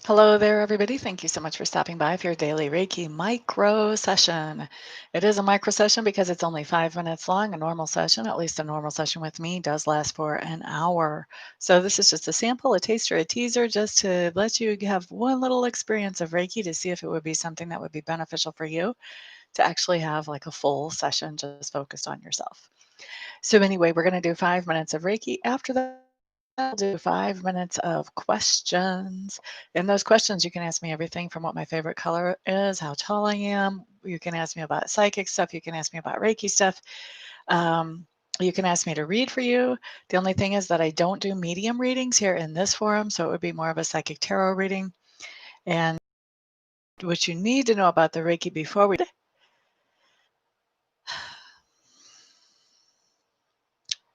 Hello there, everybody. Thank you so much for stopping by for your daily Reiki micro session. It is a micro session because it's only 5 minutes long. A normal session, at least a normal session with me, does last for an hour. So, this is just a sample, a taster, a teaser, just to let you have one little experience of Reiki to see if it would be something that would be beneficial for you to actually have like a full session just focused on yourself. So, anyway, we're going to do 5 minutes of Reiki. After that, I'll do 5 minutes of questions. In those questions, you can ask me everything from what my favorite color is, how tall I am. You can ask me about psychic stuff. You can ask me about Reiki stuff. Um, you can ask me to read for you. The only thing is that I don't do medium readings here in this forum, so it would be more of a psychic tarot reading. And what you need to know about the Reiki before we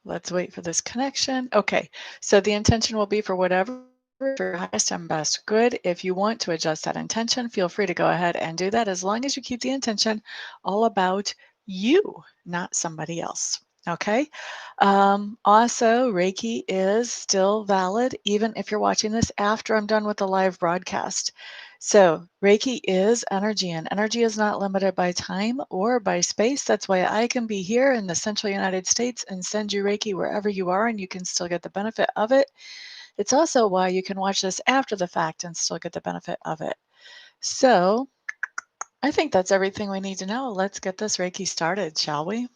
let's wait for this connection. Okay, so the intention will be for whatever for your highest and best good. If you want to adjust that intention, feel free to go ahead and do that as long as you keep the intention all about you, not somebody else. Okay. Also, Reiki is still valid even if you're watching this after I'm done with the live broadcast. So, Reiki is energy, and energy is not limited by time or by space. That's why I can be here in the central United States and send you Reiki wherever you are, and you can still get the benefit of it. It's also why you can watch this after the fact and still get the benefit of it. So, I think that's everything we need to know. Let's get this Reiki started, shall we?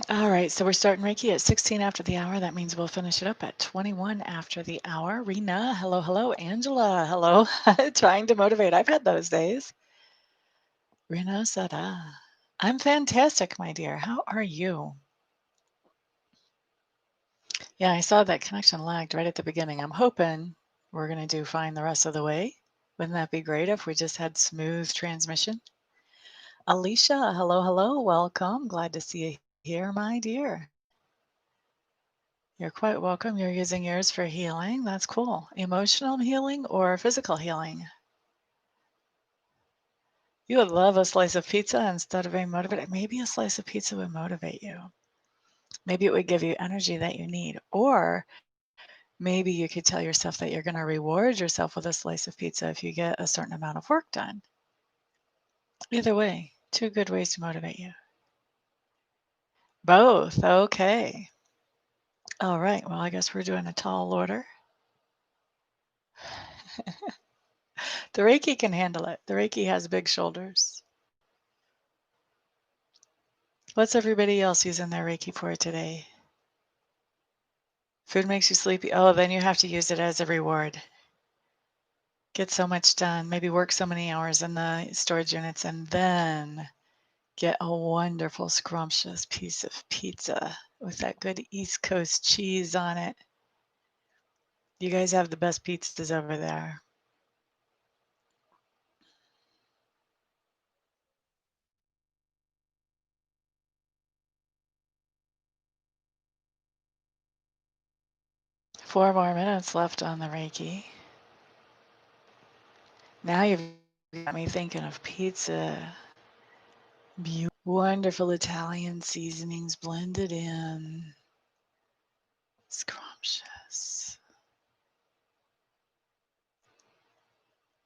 All right, so we're starting Reiki at 16 after the hour. That means we'll finish it up at 21 after the hour. Rena, hello, hello. Angela, hello. Trying to motivate. I've had those days. Rena Sada. I'm fantastic, my dear. How are you? Yeah, I saw that connection lagged right at the beginning. I'm hoping we're going to do fine the rest of the way. Wouldn't that be great if we just had smooth transmission? Alicia, hello, hello. Welcome. Glad to see you here, my dear. You're quite welcome. You're using yours for healing. That's cool. Emotional healing or physical healing? You would love a slice of pizza instead of being motivated. Maybe a slice of pizza would motivate you. Maybe it would give you energy that you need. Or maybe you could tell yourself that you're going to reward yourself with a slice of pizza if you get a certain amount of work done. Either way, two good ways to motivate you. Both. Okay. All right. Well, I guess we're doing a tall order. The Reiki can handle it. The Reiki has big shoulders. What's everybody else using their Reiki for today? Food makes you sleepy. Oh, then you have to use it as a reward. Get so much done. Maybe work so many hours in the storage units and then get a wonderful, scrumptious piece of pizza with that good East Coast cheese on it. You guys have the best pizzas over there. Four more minutes left on the Reiki. Now you've got me thinking of pizza. Wonderful Italian seasonings blended in. Scrumptious.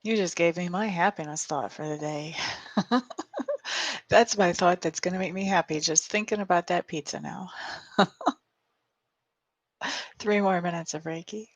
You just gave me my happiness thought for the day. That's my thought that's going to make me happy, just thinking about that pizza now. 3 more minutes of Reiki.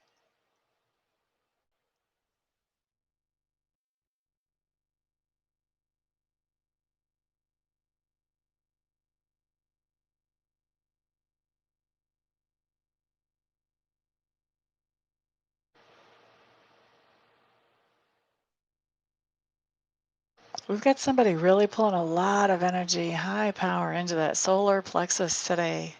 We've got somebody really pulling a lot of energy, high power into that solar plexus today.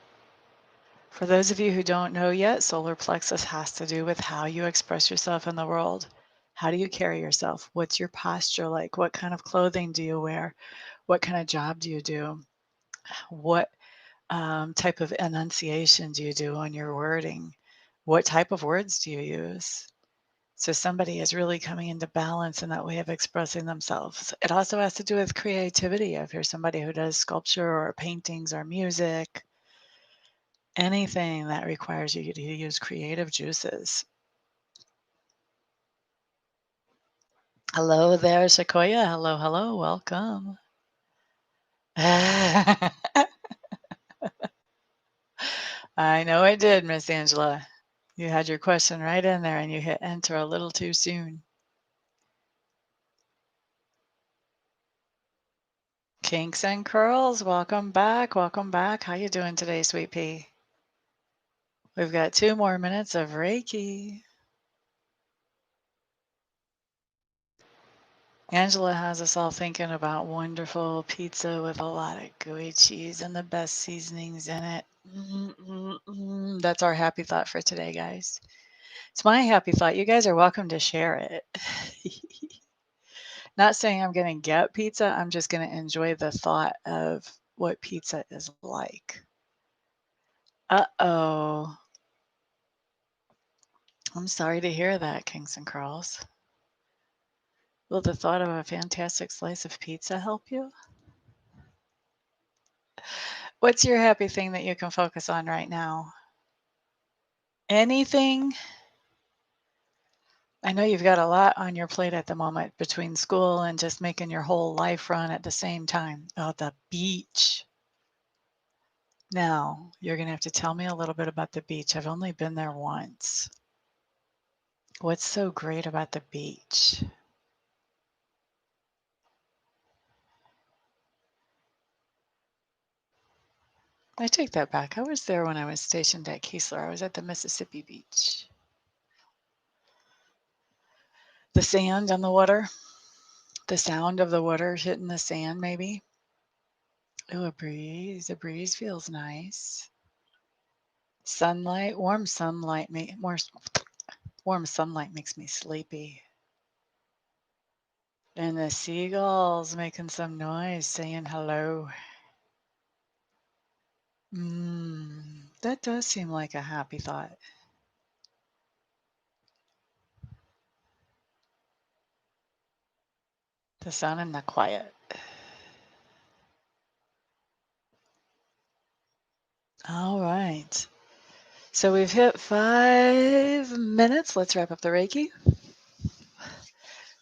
For those of you who don't know yet, solar plexus has to do with how you express yourself in the world. How do you carry yourself? What's your posture like? What kind of clothing do you wear? What kind of job do you do? What type of enunciation do you do on your wording? What type of words do you use? So somebody is really coming into balance in that way of expressing themselves. It also has to do with creativity. If you're somebody who does sculpture or paintings or music, anything that requires you to use creative juices. Hello there, Sequoia. Hello, hello. Welcome. I know I did, Miss Angela. You had your question right in there and you hit enter a little too soon. Kinks and curls, welcome back. Welcome back. How you doing today, sweet pea? We've got 2 more minutes of Reiki. Angela has us all thinking about wonderful pizza with a lot of gooey cheese and the best seasonings in it. That's our happy thought for today, guys. It's my happy thought. You guys are welcome to share it. Not saying I'm going to get pizza. I'm just going to enjoy the thought of what pizza is like. Uh-oh. I'm sorry to hear that, Kings and Carls. Will the thought of a fantastic slice of pizza help you? What's your happy thing that you can focus on right now? Anything? I know you've got a lot on your plate at the moment between school and just making your whole life run at the same time. Oh, the beach. Now, you're going to have to tell me a little bit about the beach. I've only been there once. What's so great about the beach? I take that back. I was there when I was stationed at Keesler. I was at the Mississippi beach. The sand on the water, the sound of the water hitting the sand, maybe. Oh, a breeze. A breeze feels nice. Sunlight, warm sunlight, warm sunlight makes me sleepy. And the seagulls making some noise, saying hello. That does seem like a happy thought. The sun and the quiet. All right. So we've hit 5 minutes. Let's wrap up the Reiki.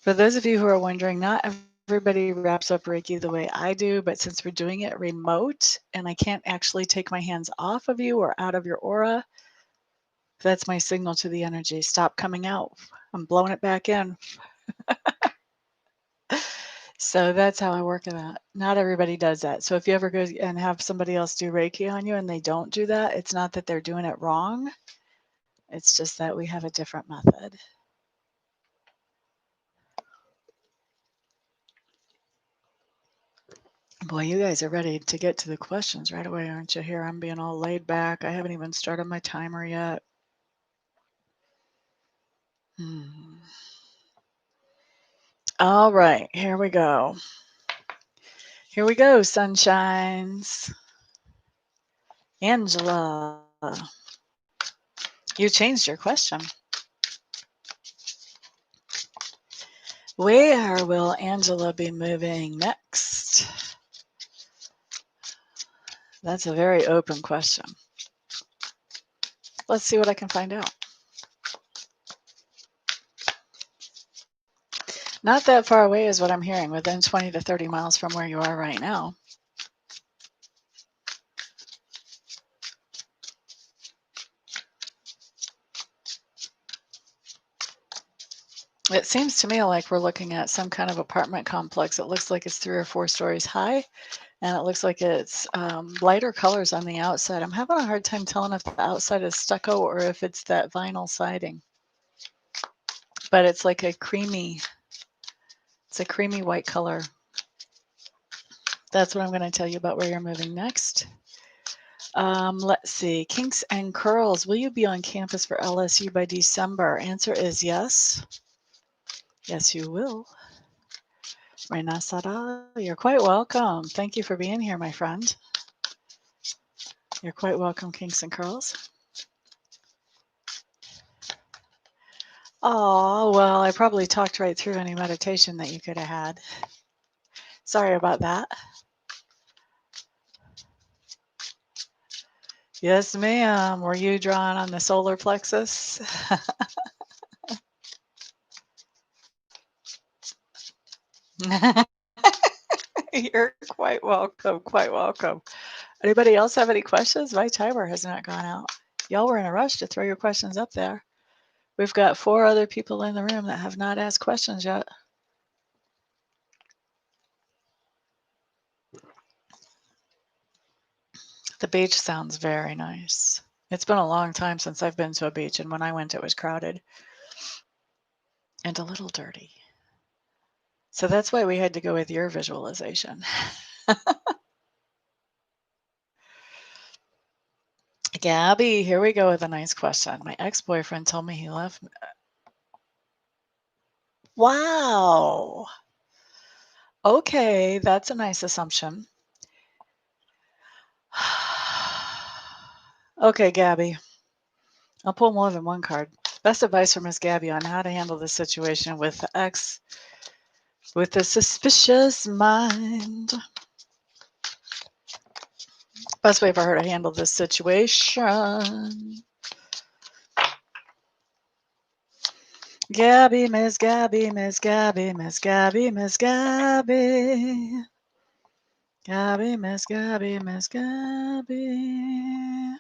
For those of you who are wondering, not everybody wraps up Reiki the way I do, but since we're doing it remote and I can't actually take my hands off of you or out of your aura, that's my signal to the energy. Stop coming out. I'm blowing it back in. So that's how I work it out. Not everybody does that. So if you ever go and have somebody else do Reiki on you and they don't do that, it's not that they're doing it wrong. It's just that we have a different method. Boy, you guys are ready to get to the questions right away, aren't you? Here, I'm being all laid back. I haven't even started my timer yet. All right, here we go. Here we go, sunshines. Angela, you changed your question. Where will Angela be moving next? That's a very open question. Let's see what I can find out. Not that far away is what I'm hearing, within 20 to 30 miles from where you are right now. It seems to me like we're looking at some kind of apartment complex. It looks like it's 3 or 4 stories high, and it looks like it's lighter colors on the outside. I'm having a hard time telling if the outside is stucco or if it's that vinyl siding. But it's like a creamy white color. That's what I'm going to tell you about where you're moving next. Let's see. Kinks and curls. Will you be on campus for LSU by December? Answer is yes. Yes, you will. Renasara, you're quite welcome. Thank you for being here, my friend. You're quite welcome, Kinks and Curls. Oh, well, I probably talked right through any meditation that you could have had. Sorry about that. Yes, ma'am. Were you drawing on the solar plexus? You're quite welcome. Quite welcome. Anybody else have any questions? My timer has not gone out. Y'all were in a rush to throw your questions up there. We've got 4 other people in the room that have not asked questions yet. The beach sounds very nice. It's been a long time since I've been to a beach, and when I went, it was crowded and a little dirty. So that's why we had to go with your visualization. Gabby, here we go with a nice question. My ex-boyfriend told me he left me. Wow. Okay, that's a nice assumption. Okay, Gabby. I'll pull more than one card. Best advice from Miss Gabby on how to handle this situation with the ex with a suspicious mind. Best way for her to handle this situation. Gabby, Miss Gabby, Miss Gabby, Miss Gabby, Miss Gabby. Gabby, Miss Gabby, Miss Gabby.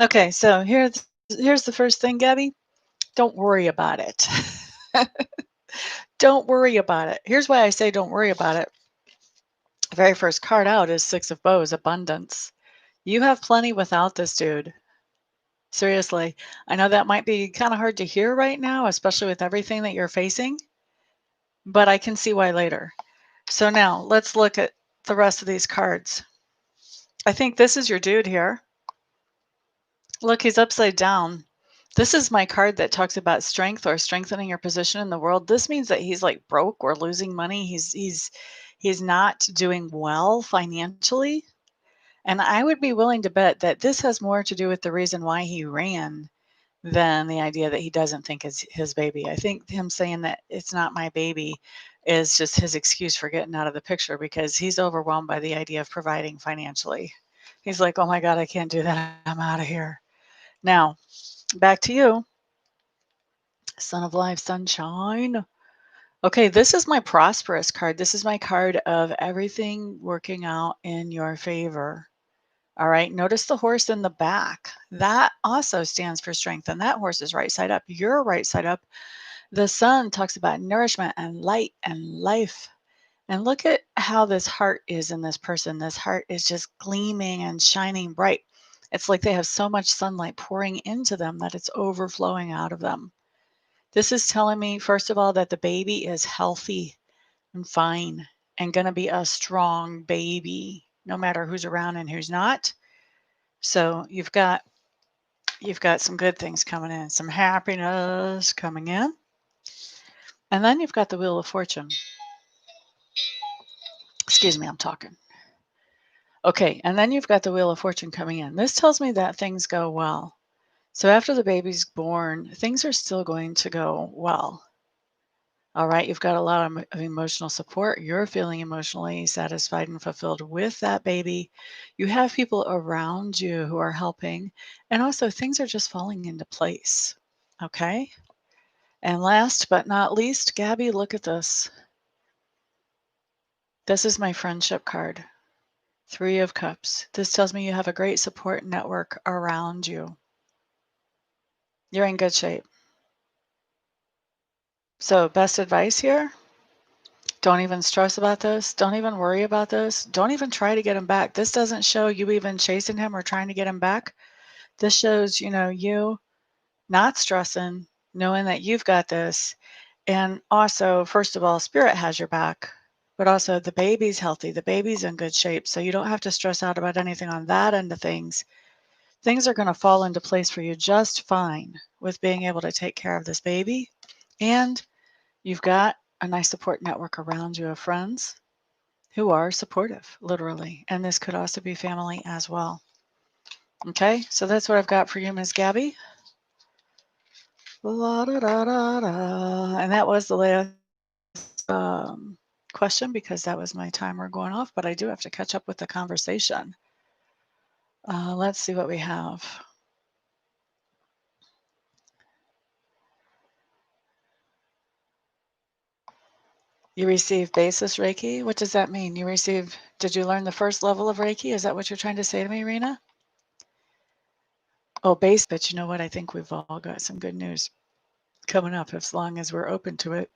Okay, so here's the first thing, Gabby. Don't worry about it. Don't worry about it. Here's why I say don't worry about it. The very first card out is 6 of Bows, abundance. You have plenty without this dude. Seriously. I know that might be kind of hard to hear right now, especially with everything that you're facing, but I can see why later. So now let's look at the rest of these cards. I think this is your dude here. Look, he's upside down. This is my card that talks about strength or strengthening your position in the world. This means that he's like broke or losing money. He's not doing well financially. And I would be willing to bet that this has more to do with the reason why he ran than the idea that he doesn't think it's his baby. I think him saying that it's not my baby is just his excuse for getting out of the picture because he's overwhelmed by the idea of providing financially. He's like, oh my God, I can't do that. I'm out of here. Now, back to you. Son of Life, Sunshine. Okay, this is my prosperous card. This is my card of everything working out in your favor. All right, notice the horse in the back. That also stands for strength, and that horse is right side up. You're right side up. The sun talks about nourishment and light and life. And look at how this heart is in this person. This heart is just gleaming and shining bright. It's like they have so much sunlight pouring into them that it's overflowing out of them. This is telling me, first of all, that the baby is healthy and fine and going to be a strong baby, no matter who's around and who's not. So you've got some good things coming in, some happiness coming in. And then you've got the Wheel of Fortune. Excuse me, I'm talking. Okay, and then you've got the Wheel of Fortune coming in. This tells me that things go well. So after the baby's born, things are still going to go well. All right, you've got a lot of emotional support. You're feeling emotionally satisfied and fulfilled with that baby. You have people around you who are helping, and also things are just falling into place. Okay? And last but not least, Gabby, look at this. This is my friendship card. 3 of Cups. This tells me you have a great support network around you. You're in good shape. So, best advice here, don't even stress about this. Don't even worry about this. Don't even try to get him back. This doesn't show you even chasing him or trying to get him back. This shows, you not stressing, knowing that you've got this. And also, first of all, spirit has your back, but also the baby's healthy. The baby's in good shape. So you don't have to stress out about anything on that end of things. Things are going to fall into place for you just fine with being able to take care of this baby. And you've got a nice support network around you of friends who are supportive, literally. And this could also be family as well. Okay, so that's what I've got for you, Ms. Gabby. La da da da da. And that was the last question because that was my timer going off, but I do have to catch up with the conversation. Let's see what we have. You receive basis Reiki? What does that mean? Did you learn the first level of Reiki? Is that what you're trying to say to me, Rena? Oh, base, but you know what? I think we've all got some good news coming up as long as we're open to it.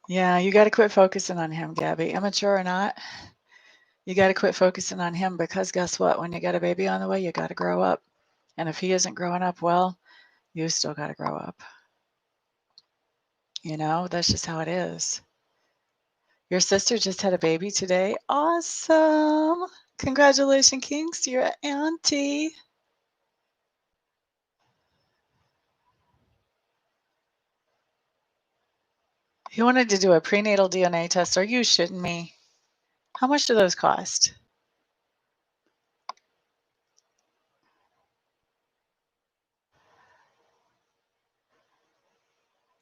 Yeah, you got to quit focusing on him, Gabby. Immature or not, you got to quit focusing on him because guess what? When you got a baby on the way, you got to grow up. And if he isn't growing up well, you still got to grow up. That's just how it is. Your sister just had a baby today. Awesome. Congratulations, Kings, to your auntie. He wanted to do a prenatal DNA test. Are you shitting me? How much do those cost?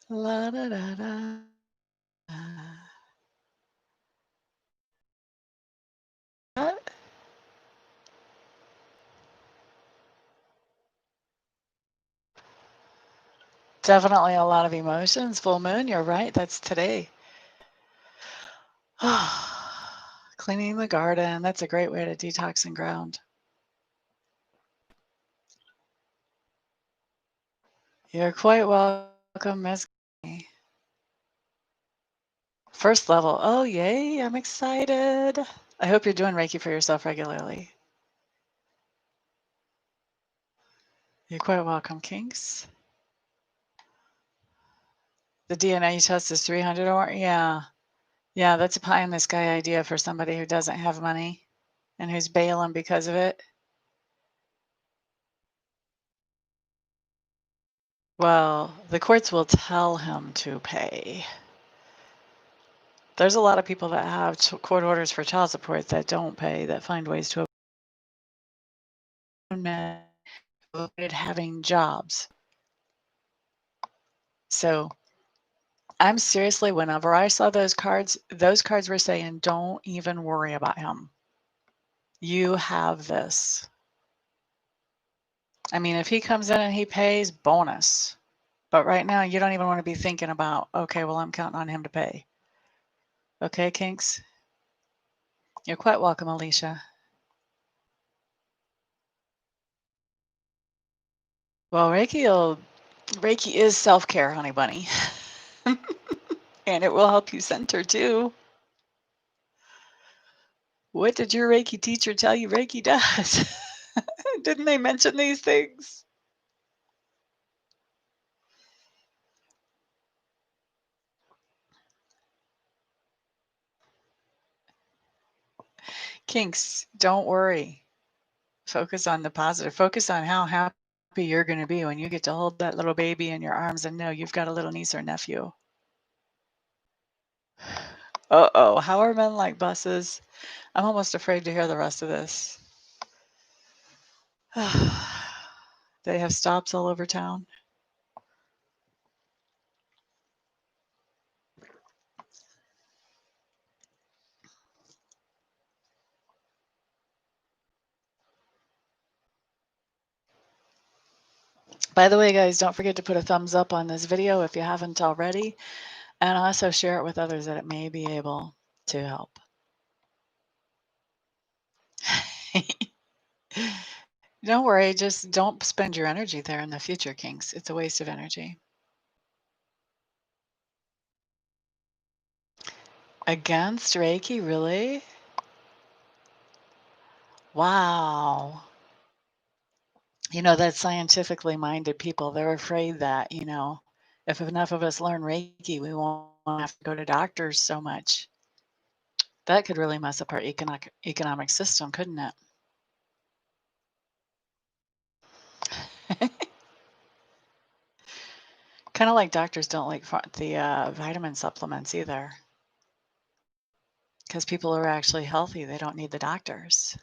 La da da da. What? Definitely a lot of emotions. Full moon, you're right. That's today. Cleaning the garden. That's a great way to detox and ground. You're quite welcome, Miss. First level. Oh, yay. I'm excited. I hope you're doing Reiki for yourself regularly. You're quite welcome, Kinks. The DNA test is 300 or yeah. Yeah, that's a pie in the sky idea for somebody who doesn't have money and who's bailing because of it. Well, the courts will tell him to pay. There's a lot of people that have court orders for child support that don't pay, that find ways to avoid having jobs. So I'm seriously, whenever I saw those cards were saying, don't even worry about him. You have this. I mean, if he comes in and he pays, bonus. But right now, you don't even want to be thinking about, okay, well, I'm counting on him to pay. Okay, Kinks? You're quite welcome, Alicia. Well, Reiki is self-care, honey bunny. And it will help you center too. What did your Reiki teacher tell you Reiki does? Didn't they mention these things? Kinks, don't worry. Focus on the positive. Focus on how happy you're going to be when you get to hold that little baby in your arms and know you've got a little niece or nephew. Uh-oh, how are men like buses? I'm almost afraid to hear the rest of this. They have stops all over town. By the way, guys, don't forget to put a thumbs up on this video if you haven't already, and also share it with others that it may be able to help. Don't worry, just don't spend your energy there in the future, Kinks. It's a waste of energy. Against Reiki, really? Wow. That's scientifically minded people. They're afraid that, if enough of us learn Reiki, we won't have to go to doctors so much. That could really mess up our economic system, couldn't it? Kind of like doctors don't like the vitamin supplements either. Because people who are actually healthy, they don't need the doctors.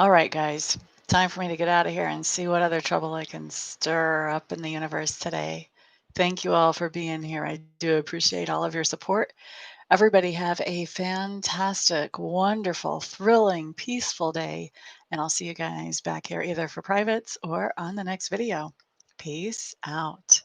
All right, guys, time for me to get out of here and see what other trouble I can stir up in the universe today. Thank you all for being here. I do appreciate all of your support. Everybody have a fantastic, wonderful, thrilling, peaceful day. And I'll see you guys back here either for privates or on the next video. Peace out.